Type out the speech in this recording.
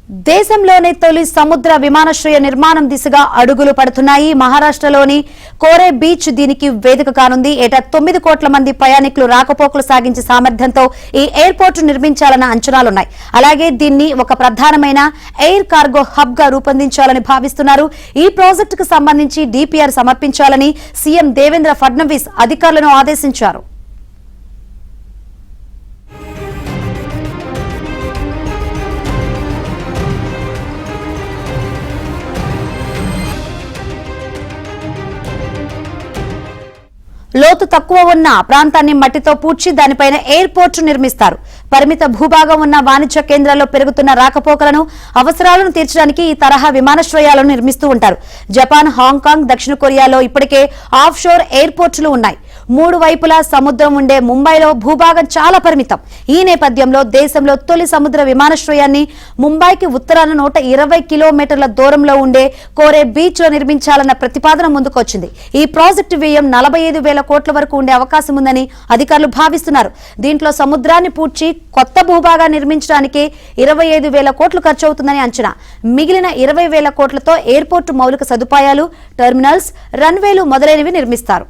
దేశంలోనే తొలి సముద్ర విమానాశ్రయ నిర్మాణం దిశగా అడుగులు పడుతున్నాయి. మహారాష్ట్రలోని కోరే బీచ్ దీనికి వేదిక కానుంది. ఏటా 9 కోట్ల మంది ప్రయాణికులు రాకపోకలు సాగించే సామర్థ్యంతో ఈ ఎయిర్పోర్ట్ నిర్మించాలన్న అంచనాలున్నాయి. అలాగే దీన్ని ఒక ప్రధానమైన ఎయిర్ కార్గో హబ్ గా రూపొందించాలని భావిస్తున్నారు. ఈ ప్రాజెక్టుకు సంబంధించి డిపిఆర్ సమర్పించాలని సీఎం దేవేంద్ర ఫడ్నవీస్ అధికారులను ఆదేశించారు. లోతు తక్కువ ఉన్న ప్రాంతాన్ని మట్టితో పూడ్చి దానిపైన ఎయిర్పోర్ట్ నిర్మిస్తారు. పరిమిత భూభాగం ఉన్న వాణిజ్య కేంద్రాల్లో పెరుగుతున్న రాకపోకలను అవసరాలను తీర్చడానికి ఈ తరహా విమానాశ్రయాలను నిర్మిస్తూ ఉంటారు. జపాన్, హాంకాంగ్, దక్షిణ కొరియాలో ఇప్పటికే ఆఫ్ షోర్ ఎయిర్పోర్టులు ఉన్నాయి. 3 వైపులా సముద్రం ఉండే ముంబైలో భూభాగం చాలా పరిమితం. ఈ నేపథ్యంలో దేశంలో తొలి సముద్ర విమానాశ్రయాన్ని ముంబైకి ఉత్తరాన 120 కిలోమీటర్ల దూరంలో ఉండే కోరే బీచ్ లో నిర్మించాలన్న ప్రతిపాదన ముందుకొచ్చింది. ఈ ప్రాజెక్టు వ్యయం 45,000 కోట్ల వరకు ఉండే అవకాశం ఉందని అధికారులు భావిస్తున్నారు. దీంట్లో సముద్రాన్ని పూడ్చి కొత్త భూభాగాన్ని నిర్మించడానికి 25,000 కోట్లు ఖర్చవుతుందని అంచనా. మిగిలిన 20,000 కోట్లతో ఎయిర్పోర్టు మౌలిక సదుపాయాలు, టెర్మినల్స్, రన్వేలు మొదలైనవి నిర్మిస్తారు.